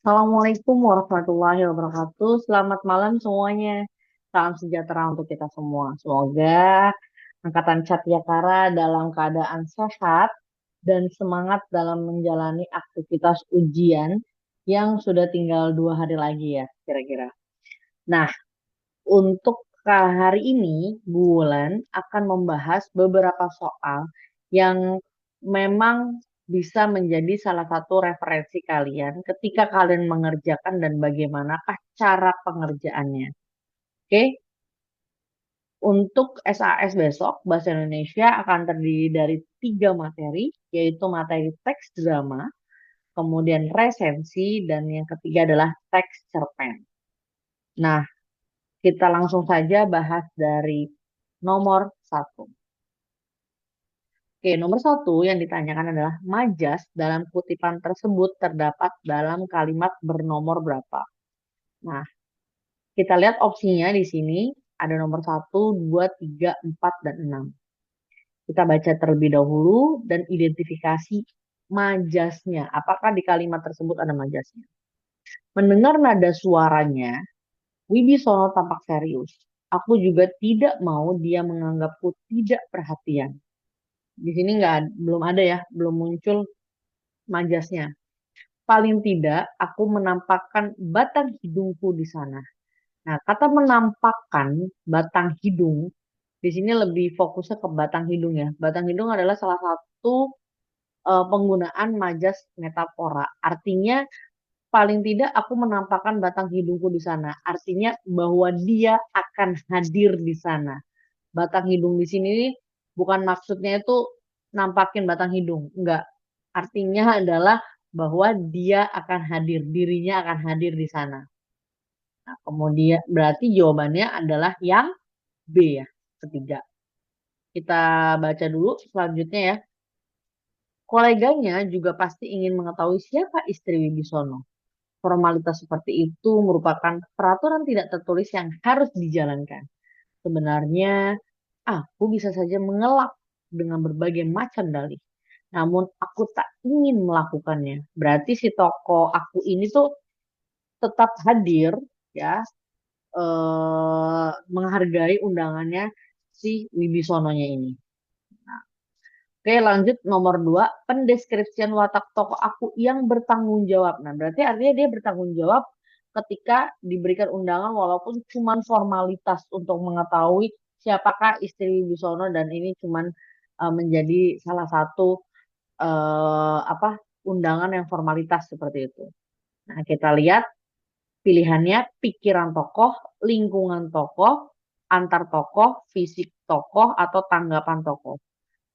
Assalamualaikum warahmatullahi wabarakatuh. Selamat malam semuanya. Salam sejahtera untuk kita semua. Semoga Angkatan Catyakara dalam keadaan sehat dan semangat dalam menjalani aktivitas ujian yang sudah tinggal 2 hari lagi ya, kira-kira. Nah, untuk hari ini, Bu Wulan akan membahas beberapa soal yang memang bisa menjadi salah satu referensi kalian ketika kalian mengerjakan dan bagaimanakah cara pengerjaannya. Oke, untuk SAS besok, Bahasa Indonesia akan terdiri dari 3 materi, yaitu materi teks drama, kemudian resensi, dan yang ketiga adalah teks cerpen. Nah, kita langsung saja bahas dari nomor satu. Oke, nomor satu yang ditanyakan adalah majas dalam kutipan tersebut terdapat dalam kalimat bernomor berapa. Nah, kita lihat opsinya di sini ada nomor satu, 2, 3, 4, dan 6. Kita baca terlebih dahulu dan identifikasi majasnya. Apakah di kalimat tersebut ada majasnya? Mendengar nada suaranya, Wibisono tampak serius. Aku juga tidak mau dia menganggapku tidak perhatian. Di sini belum ada ya, belum muncul majasnya. Paling tidak aku menampakkan batang hidungku di sana. Nah, kata menampakkan batang hidung di sini lebih fokusnya ke batang hidung ya. Batang hidung adalah salah satu penggunaan majas metafora. Artinya paling tidak aku menampakkan batang hidungku di sana. Artinya bahwa dia akan hadir di sana. Batang hidung di sini bukan maksudnya itu nampakin batang hidung, enggak. Artinya adalah bahwa dia akan hadir, dirinya akan hadir di sana. Nah, kemudian berarti jawabannya adalah yang B ya, ketiga. Kita baca dulu selanjutnya ya. Koleganya juga pasti ingin mengetahui siapa istri Wibisono. Formalitas seperti itu merupakan peraturan tidak tertulis yang harus dijalankan. Sebenarnya, aku bisa saja mengelak dengan berbagai macam dalih. Namun aku tak ingin melakukannya. Berarti si tokoh aku ini tuh tetap hadir ya, menghargai undangannya si Wibisononya ini. Oke, lanjut nomor 2, pendeskripsian watak tokoh aku yang bertanggung jawab. Nah, berarti artinya dia bertanggung jawab ketika diberikan undangan walaupun cuma formalitas untuk mengetahui siapakah istri Wibisono dan ini cuma menjadi salah satu apa undangan yang formalitas seperti itu. Nah, kita lihat pilihannya pikiran tokoh, lingkungan tokoh, antar tokoh, fisik tokoh, atau tanggapan tokoh.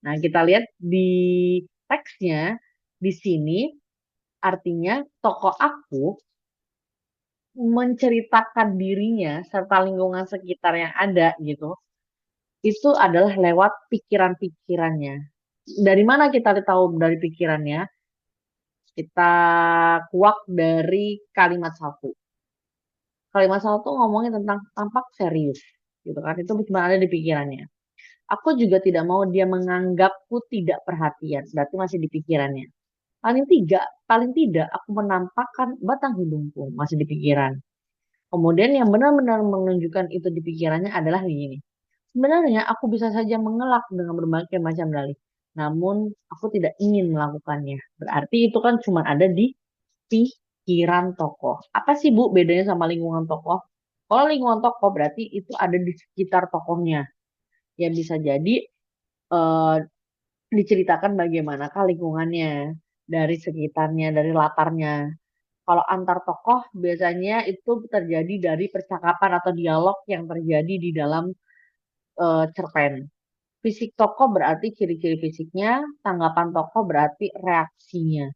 Nah, kita lihat di teksnya di sini artinya tokoh aku menceritakan dirinya serta lingkungan sekitar yang ada gitu. Itu adalah lewat pikiran-pikirannya. Dari mana kita tahu dari pikirannya? Kita kuak dari kalimat satu. Kalimat satu ngomongin tentang tampak serius, gitu kan? Itu cuma ada di pikirannya. Aku juga tidak mau dia menganggapku tidak perhatian, berarti masih di pikirannya. Paling tidak aku menampakkan batang hidungku, masih di pikiran. Kemudian yang benar-benar menunjukkan itu di pikirannya adalah begini. Sebenarnya aku bisa saja mengelak dengan berbagai macam dalih. Namun aku tidak ingin melakukannya. Berarti itu kan cuma ada di pikiran tokoh. Apa sih Bu bedanya sama lingkungan tokoh? Kalau lingkungan tokoh berarti itu ada di sekitar tokohnya. Ya bisa jadi eh, diceritakan bagaimanakah lingkungannya dari sekitarnya, dari latarnya. Kalau antar tokoh biasanya itu terjadi dari percakapan atau dialog yang terjadi di dalam cerpen. Fisik tokoh berarti ciri-ciri fisiknya, tanggapan tokoh berarti reaksinya.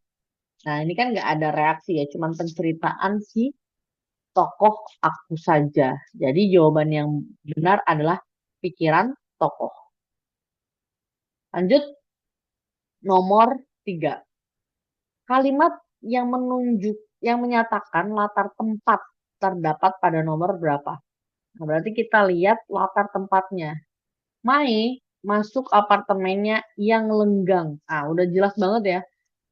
Nah, ini kan nggak ada reaksi ya, cuman penceritaan si tokoh aku saja. Jadi jawaban yang benar adalah pikiran tokoh. Lanjut nomor 3. Kalimat yang menyatakan latar tempat terdapat pada nomor berapa. Nah, berarti kita lihat latar tempatnya. Mai masuk apartemennya yang lenggang. Ah, udah jelas banget ya.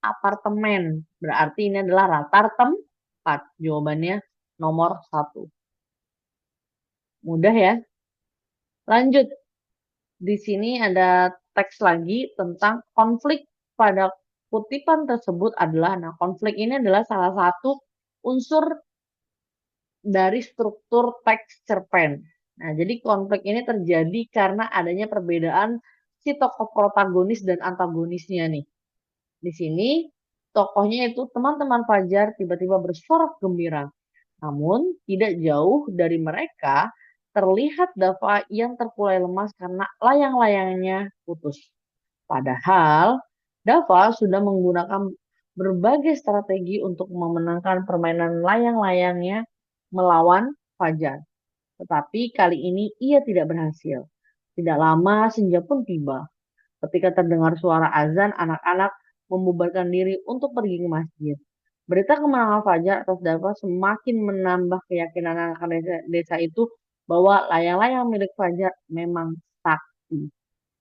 Apartemen. Berarti ini adalah latar tempat. 4. Jawabannya nomor 1. Mudah ya. Lanjut. Di sini ada teks lagi tentang konflik pada kutipan tersebut adalah, nah konflik ini adalah salah satu unsur dari struktur teks cerpen. Nah, jadi konflik ini terjadi karena adanya perbedaan si tokoh protagonis dan antagonisnya nih. Di sini tokohnya itu teman-teman Fajar tiba-tiba bersorak gembira. Namun tidak jauh dari mereka terlihat Dava yang terkulai lemas karena layang-layangnya putus. Padahal Dava sudah menggunakan berbagai strategi untuk memenangkan permainan layang-layangnya melawan Fajar. Tetapi kali ini ia tidak berhasil. Tidak lama senja pun tiba. Ketika terdengar suara azan, anak-anak membubarkan diri untuk pergi ke masjid. Berita kemenangan Fajar atas Dava semakin menambah keyakinan anak-anak desa itu bahwa layang-layang milik Fajar memang sakti.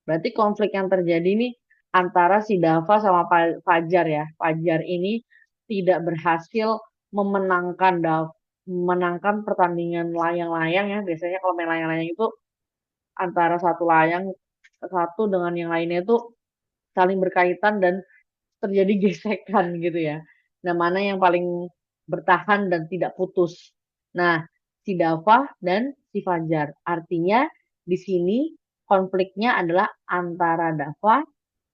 Berarti konflik yang terjadi ini antara si Dava sama Fajar ya. Fajar ini tidak berhasil memenangkan pertandingan layang-layang ya. Biasanya kalau main layang-layang itu antara satu layang satu dengan yang lainnya itu saling berkaitan dan terjadi gesekan gitu ya. Nah, mana yang paling bertahan dan tidak putus. Nah, si Dava dan si Fajar. Artinya di sini konfliknya adalah antara Dava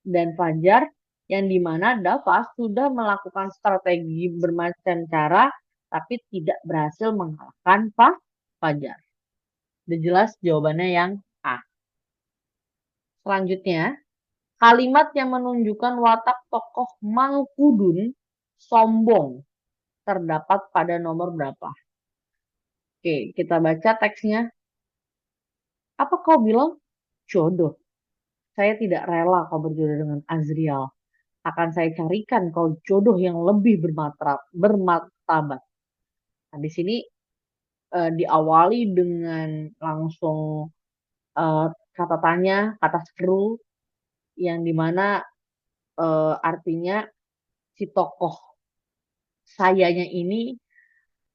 dan Fajar yang dimana Dava sudah melakukan strategi bermacam cara tapi tidak berhasil mengalahkan Fajar. Udah jelas jawabannya yang A. Selanjutnya, kalimat yang menunjukkan watak tokoh Mangkudun sombong terdapat pada nomor berapa? Oke, kita baca teksnya. Apa kau bilang? Jodoh. Saya tidak rela kau berjodoh dengan Azriel. Akan saya carikan kau jodoh yang lebih bermartabat. Nah, di sini diawali dengan langsung eh, kata tanya, kata seru, yang dimana artinya si tokoh sayanya ini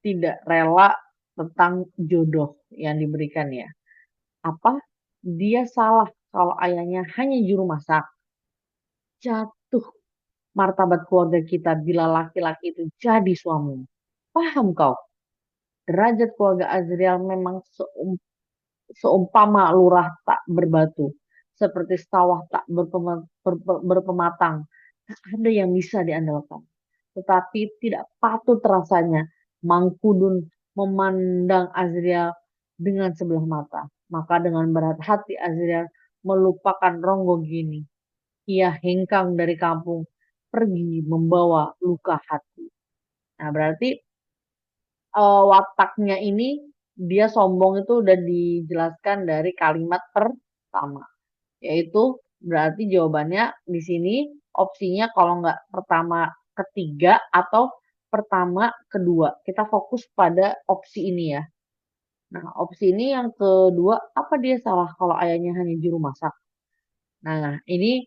tidak rela tentang jodoh yang diberikan ya. Apa? Dia salah kalau ayahnya hanya juru masak. Jatuh martabat keluarga kita bila laki-laki itu jadi suamimu. Paham kau? Derajat keluarga Azriel memang seumpama lurah tak berbatu. Seperti sawah tak berpematang. Tak ada yang bisa diandalkan. Tetapi tidak patut rasanya Mangkudun memandang Azriel dengan sebelah mata. Maka dengan berat hati Azriel melupakan Ronggo Gini. Ia hengkang dari kampung, pergi membawa luka hati. Nah, berarti wataknya ini dia sombong itu udah dijelaskan dari kalimat pertama. Yaitu berarti jawabannya di sini opsinya kalau nggak pertama ketiga atau pertama kedua. Kita fokus pada opsi ini ya. Nah, opsi ini yang kedua, apa dia salah kalau ayahnya hanya juru masak? Nah, ini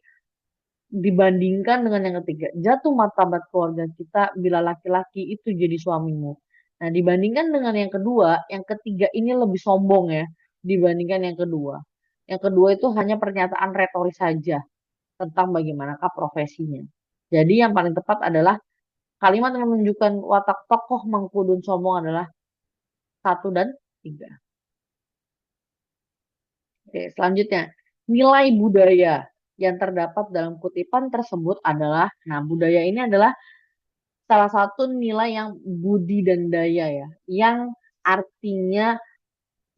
dibandingkan dengan yang ketiga, jatuh martabat keluarga kita bila laki-laki itu jadi suamimu. Nah, dibandingkan dengan yang kedua, yang ketiga ini lebih sombong ya dibandingkan yang kedua. Yang kedua itu hanya pernyataan retoris saja tentang bagaimanakah profesinya. Jadi yang paling tepat adalah kalimat yang menunjukkan watak tokoh Mangkudun sombong adalah 1 dan 3. Oke, selanjutnya nilai budaya yang terdapat dalam kutipan tersebut adalah, nah budaya ini adalah salah satu nilai yang budi dan daya ya, yang artinya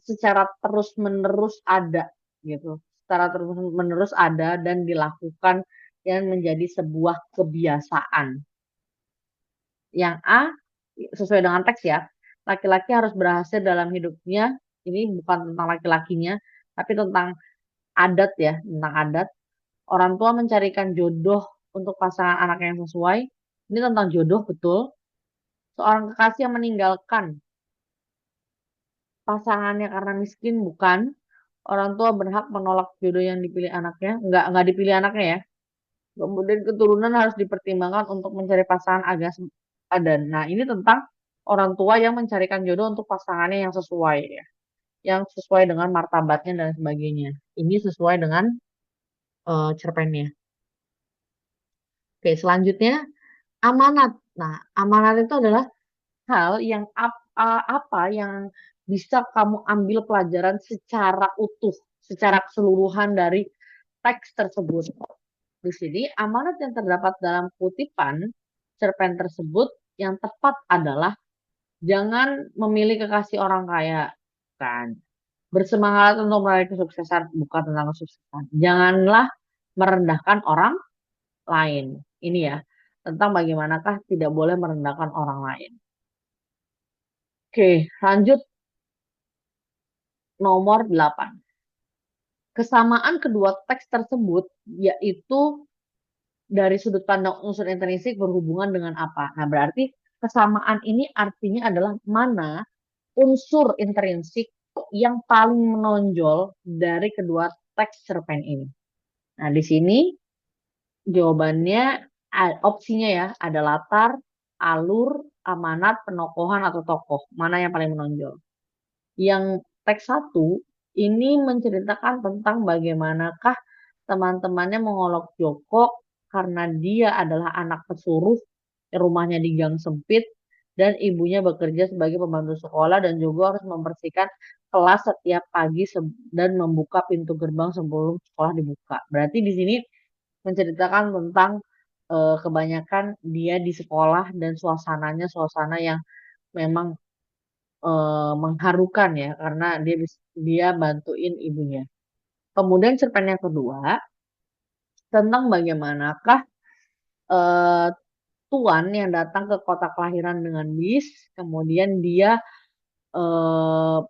secara terus-menerus ada gitu. Secara terus-menerus ada dan dilakukan yang menjadi sebuah kebiasaan. Yang A sesuai dengan teks ya, laki-laki harus berhasil dalam hidupnya. Ini bukan tentang laki-lakinya, tapi tentang adat ya, tentang adat. Orang tua mencarikan jodoh untuk pasangan anak yang sesuai. Ini tentang jodoh betul. Seorang kekasih yang meninggalkan pasangannya karena miskin bukan. Orang tua berhak menolak jodoh yang dipilih anaknya. Nggak dipilih anaknya ya. Kemudian keturunan harus dipertimbangkan untuk mencari pasangan agar padan. Nah, ini tentang orang tua yang mencarikan jodoh untuk pasangannya yang sesuai ya, yang sesuai dengan martabatnya dan sebagainya. Ini sesuai dengan cerpennya. Oke, selanjutnya amanat. Nah, amanat itu adalah hal yang apa yang bisa kamu ambil pelajaran secara utuh, secara keseluruhan dari teks tersebut. Di sini amanat yang terdapat dalam kutipan cerpen tersebut yang tepat adalah jangan memilih kekasih orang kaya, kan? Bersemangat untuk meraih kesuksesan, bukan tentang kesuksesan. Janganlah merendahkan orang lain. Ini ya, tentang bagaimanakah tidak boleh merendahkan orang lain. Oke, lanjut nomor 8. Kesamaan kedua teks tersebut yaitu dari sudut pandang unsur intrinsik berhubungan dengan apa? Nah, berarti kesamaan ini artinya adalah mana unsur intrinsik yang paling menonjol dari kedua teks cerpen ini. Nah, di sini jawabannya opsinya ya, ada latar, alur, amanat, penokohan atau tokoh. Mana yang paling menonjol? Yang teks satu ini menceritakan tentang bagaimanakah teman-temannya mengolok Joko karena dia adalah anak pesuruh, rumahnya di gang sempit, dan ibunya bekerja sebagai pembantu sekolah dan juga harus membersihkan kelas setiap pagi dan membuka pintu gerbang sebelum sekolah dibuka. Berarti di sini menceritakan tentang kebanyakan dia di sekolah dan suasananya suasana yang memang mengharukan ya karena dia bantuin ibunya. Kemudian cerpen yang kedua tentang bagaimanakah eh, Tuan yang datang ke kota kelahiran dengan bis, kemudian dia eh,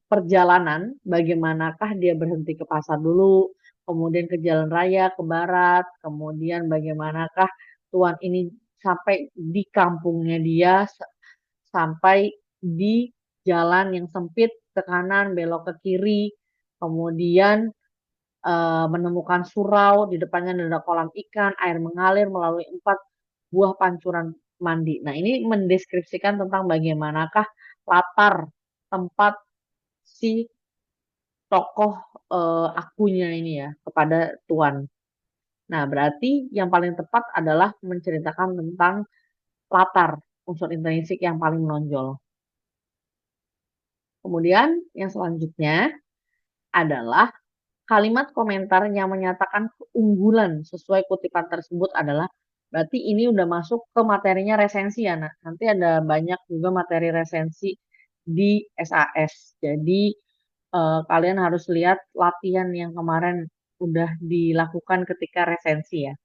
perjalanan, bagaimanakah dia berhenti ke pasar dulu, kemudian ke jalan raya, ke barat, kemudian bagaimanakah Tuan ini sampai di kampungnya dia, sampai di jalan yang sempit ke kanan, belok ke kiri, kemudian menemukan surau, di depannya ada kolam ikan, air mengalir melalui 4 buah pancuran mandi. Nah, ini mendeskripsikan tentang bagaimanakah latar tempat si tokoh akunya ini ya kepada Tuan. Nah, berarti yang paling tepat adalah menceritakan tentang latar unsur intrinsik yang paling menonjol. Kemudian yang selanjutnya adalah kalimat komentar yang menyatakan keunggulan sesuai kutipan tersebut adalah berarti ini udah masuk ke materinya resensi ya. Nah, nanti ada banyak juga materi resensi di SAS. Jadi kalian harus lihat latihan yang kemarin udah dilakukan ketika resensi ya.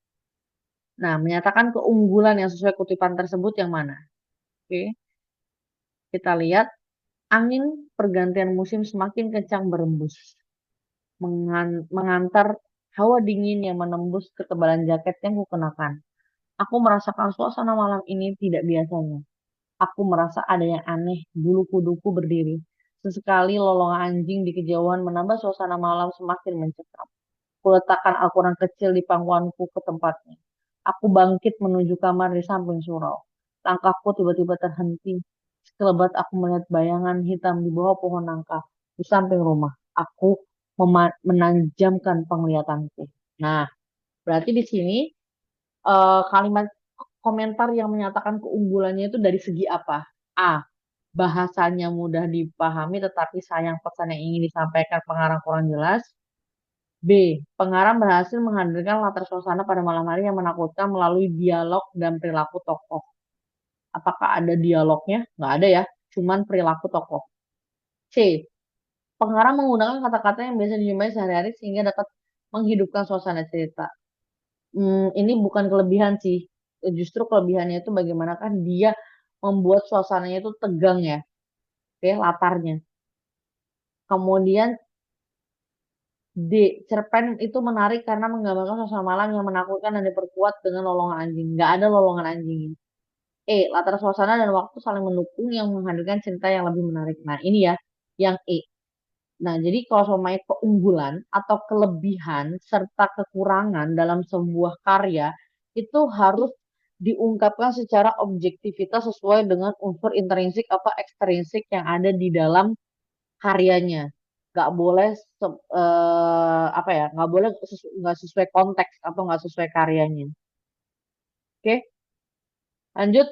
Nah, menyatakan keunggulan yang sesuai kutipan tersebut yang mana? Oke, kita lihat angin pergantian musim semakin kencang berembus. Mengantar hawa dingin yang menembus ketebalan jaket yang kukenakan. Aku merasakan suasana malam ini tidak biasanya. Aku merasa ada yang aneh, bulu kuduku berdiri. Sesekali lolongan anjing di kejauhan menambah suasana malam semakin mencekam. Kuletakkan Al-Quran kecil di pangkuanku ke tempatnya. Aku bangkit menuju kamar di samping surau. Langkahku tiba-tiba terhenti. Sekelebat aku melihat bayangan hitam di bawah pohon nangka di samping rumah. Aku menanjamkan penglihatanku. Nah, berarti di sini kalimat komentar yang menyatakan keunggulannya itu dari segi apa? A. Bahasanya mudah dipahami tetapi sayang pesan yang ingin disampaikan pengarang kurang jelas. B. Pengarang berhasil menghadirkan latar suasana pada malam hari yang menakutkan melalui dialog dan perilaku tokoh. Apakah ada dialognya? Nggak ada ya, cuman perilaku tokoh. C. Pengarang menggunakan kata-kata yang biasa dijumpai sehari-hari sehingga dapat menghidupkan suasana cerita. Ini bukan kelebihan sih. Justru kelebihannya itu bagaimanakah dia membuat suasananya itu tegang ya, oke, latarnya. Kemudian D, cerpen itu menarik karena menggambarkan suasana malam yang menakutkan dan diperkuat dengan lolongan anjing. Nggak ada lolongan anjing ini. Latar suasana dan waktu saling mendukung yang menghadirkan cerita yang lebih menarik. Nah, ini ya, yang E. Nah, jadi kalau soal keunggulan atau kelebihan serta kekurangan dalam sebuah karya itu harus diungkapkan secara objektivitas sesuai dengan unsur intrinsik apa ekstrinsik yang ada di dalam karyanya. Nggak boleh apa ya, nggak boleh nggak sesuai konteks atau nggak sesuai karyanya. Oke, lanjut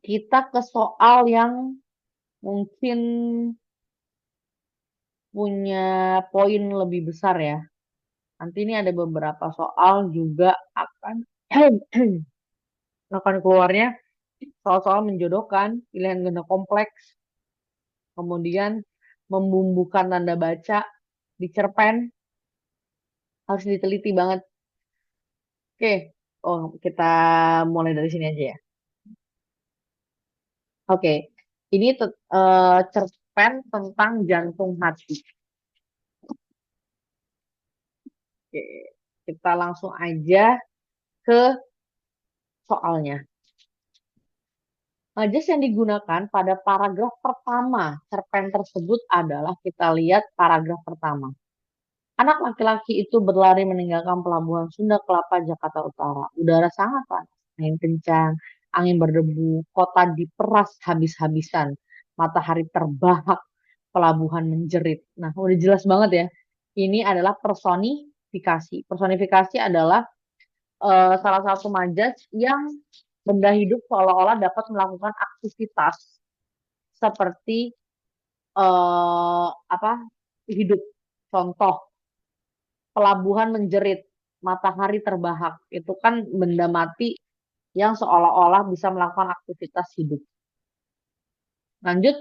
kita ke soal yang mungkin punya poin lebih besar ya. Nanti ini ada beberapa soal juga akan akan keluarnya soal-soal menjodohkan pilihan ganda kompleks, kemudian membumbukan tanda baca di cerpen harus diteliti banget. Oke, oh kita mulai dari sini aja ya. Oke, ini cerpen tentang jantung hati. Oke, kita langsung aja ke soalnya. Jas yang digunakan pada paragraf pertama cerpen tersebut adalah kita lihat paragraf pertama. Anak laki-laki itu berlari meninggalkan pelabuhan Sunda Kelapa, Jakarta Utara. Udara sangat panas, angin kencang, angin berdebu, kota diperas habis-habisan. Matahari terbahak, pelabuhan menjerit. Nah, udah jelas banget ya. Ini adalah personifikasi. Personifikasi adalah salah satu majas yang benda hidup seolah-olah dapat melakukan aktivitas seperti apa hidup. Contoh, pelabuhan menjerit, matahari terbahak. Itu kan benda mati yang seolah-olah bisa melakukan aktivitas hidup. Lanjut,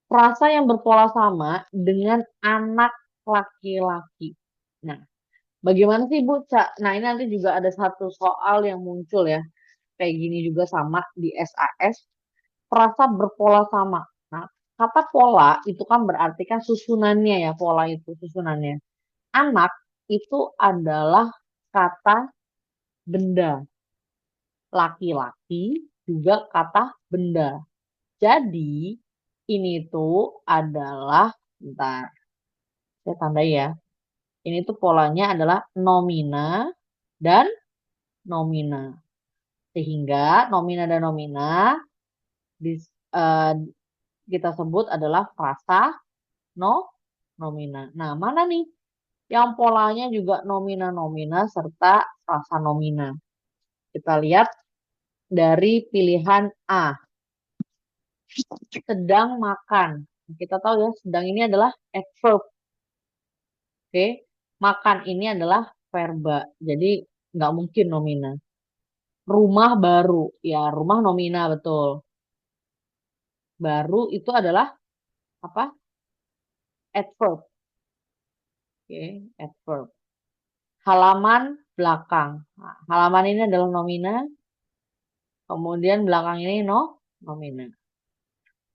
frasa yang berpola sama dengan anak laki-laki. Nah, bagaimana sih Bu? Nah, ini nanti juga ada satu soal yang muncul ya. Kayak gini juga sama di SAS. Frasa berpola sama. Nah, kata pola itu kan berarti kan susunannya ya, pola itu susunannya. Anak itu adalah kata benda. Laki-laki juga kata benda. Jadi ini tuh adalah, bentar, saya tandai ya. Ini tuh polanya adalah nomina dan nomina. Sehingga nomina dan nomina dis- eh, kita sebut adalah frasa no nomina. Nah, mana nih yang polanya juga nomina-nomina serta frasa nomina? Kita lihat dari pilihan A, sedang makan. Kita tahu ya, sedang ini adalah adverb. Oke, makan ini adalah verba. Jadi nggak mungkin nomina. Rumah baru, ya rumah nomina betul. Baru itu adalah apa? Adverb. Oke, adverb. Halaman belakang. Nah, halaman ini adalah nomina, kemudian belakang ini nomina.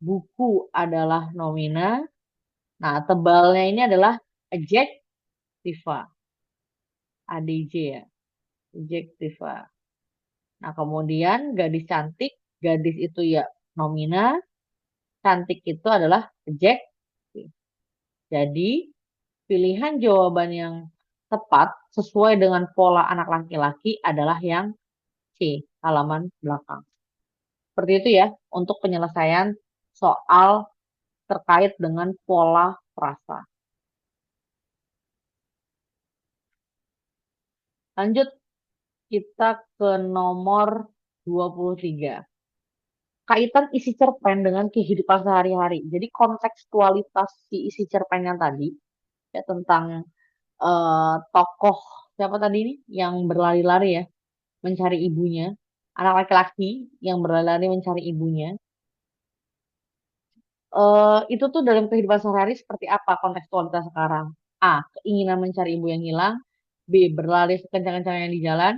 Buku adalah nomina. Nah, tebalnya ini adalah adjektiva. ADJ ya, adjektiva. Nah, kemudian gadis cantik, gadis itu ya nomina, cantik itu adalah adjektif. Jadi, pilihan jawaban yang tepat sesuai dengan pola anak laki-laki adalah yang C, halaman belakang. Seperti itu ya, untuk penyelesaian soal terkait dengan pola frasa. Lanjut, kita ke nomor 23. Kaitan isi cerpen dengan kehidupan sehari-hari. Jadi kontekstualitas si isi cerpen yang tadi ya tentang tokoh siapa tadi ini yang berlari-lari ya mencari ibunya, anak laki-laki yang berlari-lari mencari ibunya. Itu tuh dalam kehidupan sehari-hari seperti apa kontekstualitas sekarang? A. Keinginan mencari ibu yang hilang. B. Berlari sekencang-kencangnya di jalan.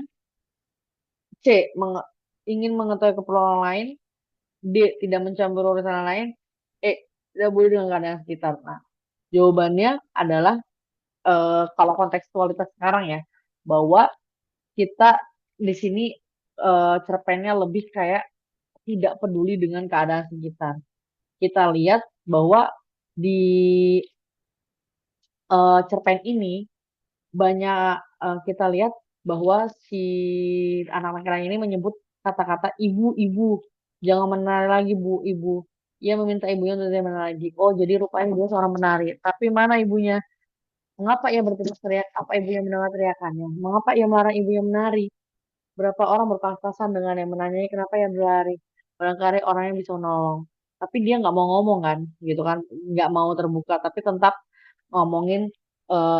C. Ingin mengetahui keperluan orang lain. D. Tidak mencampur urusan orang lain. E. Tidak boleh dengan keadaan sekitar. Nah, jawabannya adalah kalau kontekstualitas sekarang ya, bahwa kita di sini cerpennya lebih kayak tidak peduli dengan keadaan sekitar. Kita lihat bahwa di cerpen ini banyak kita lihat bahwa si anak laki-laki ini menyebut kata-kata ibu, ibu. Jangan menari lagi, Bu, ibu. Ia meminta ibunya untuk tidak menari lagi. Oh, jadi rupanya dia seorang penari. Tapi mana ibunya? Mengapa ia berteriak? Apa ibunya mendengar teriakannya? Mengapa ia melarang ibunya menari? Berapa orang berpapasan dengan yang menanyai kenapa ia berlari? Barangkali orangnya bisa menolong. Tapi dia nggak mau ngomong kan, gitu kan? Nggak mau terbuka, tapi tetap ngomongin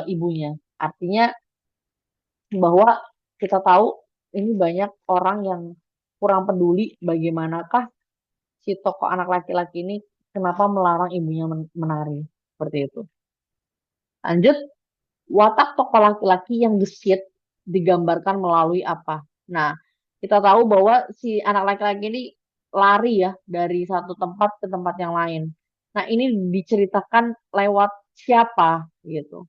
ibunya. Artinya bahwa kita tahu ini banyak orang yang kurang peduli bagaimanakah si tokoh anak laki-laki ini kenapa melarang ibunya menari seperti itu. Lanjut, watak tokoh laki-laki yang gesit digambarkan melalui apa? Nah, kita tahu bahwa si anak laki-laki ini lari ya dari satu tempat ke tempat yang lain. Nah, ini diceritakan lewat siapa gitu.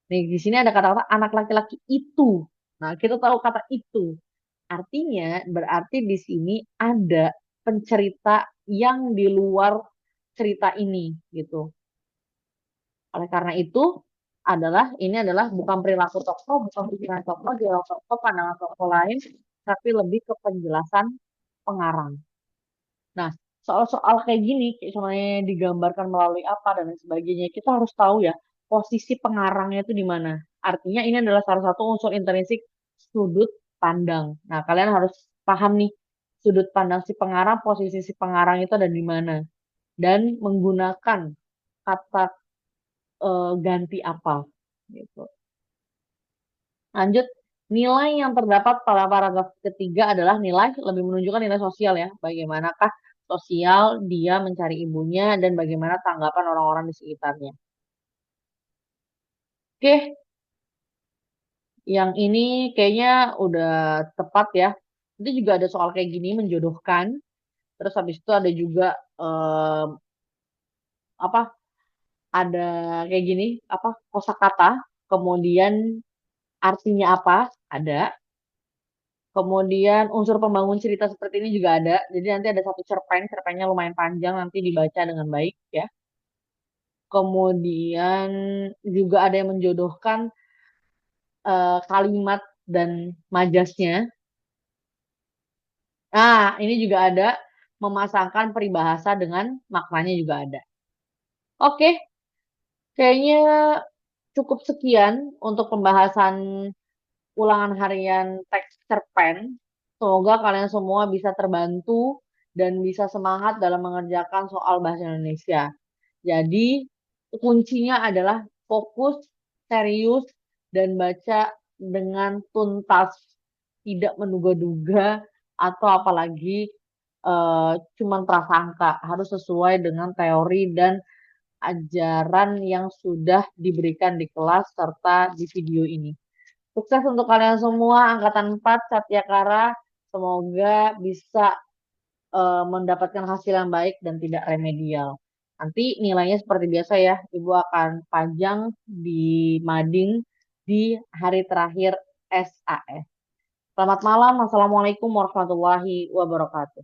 Nih, di sini ada kata-kata anak laki-laki itu. Nah, kita tahu kata itu. Artinya berarti di sini ada pencerita yang di luar cerita ini gitu. Oleh karena itu ini adalah bukan perilaku tokoh, bukan pikiran tokoh, dialog tokoh, pandangan tokoh lain, tapi lebih ke penjelasan pengarang. Nah, soal-soal kayak gini, kayak soalnya digambarkan melalui apa dan lain sebagainya, kita harus tahu ya posisi pengarangnya itu di mana. Artinya ini adalah salah satu unsur intrinsik sudut pandang. Nah, kalian harus paham nih sudut pandang si pengarang, posisi si pengarang itu ada di mana dan menggunakan kata ganti apa gitu. Lanjut, nilai yang terdapat pada paragraf ketiga adalah nilai lebih menunjukkan nilai sosial ya. Bagaimanakah sosial dia mencari ibunya dan bagaimana tanggapan orang-orang di sekitarnya. Oke, yang ini kayaknya udah tepat ya. Itu juga ada soal kayak gini menjodohkan. Terus habis itu ada juga eh, apa? Ada kayak gini apa? Kosakata. Kemudian artinya apa? Ada. Kemudian unsur pembangun cerita seperti ini juga ada. Jadi nanti ada satu cerpen, cerpennya lumayan panjang, nanti dibaca dengan baik ya. Kemudian juga ada yang menjodohkan kalimat dan majasnya. Nah, ini juga ada memasangkan peribahasa dengan maknanya juga ada. Oke, kayaknya cukup sekian untuk pembahasan ulangan harian teks cerpen. Semoga kalian semua bisa terbantu dan bisa semangat dalam mengerjakan soal bahasa Indonesia. Jadi, kuncinya adalah fokus, serius, dan baca dengan tuntas, tidak menduga-duga, atau apalagi cuman prasangka. Harus sesuai dengan teori dan ajaran yang sudah diberikan di kelas serta di video ini. Sukses untuk kalian semua, Angkatan 4 Satyakara. Semoga bisa mendapatkan hasil yang baik dan tidak remedial. Nanti nilainya seperti biasa ya, Ibu akan pajang di mading di hari terakhir SAS. Selamat malam, Assalamualaikum warahmatullahi wabarakatuh.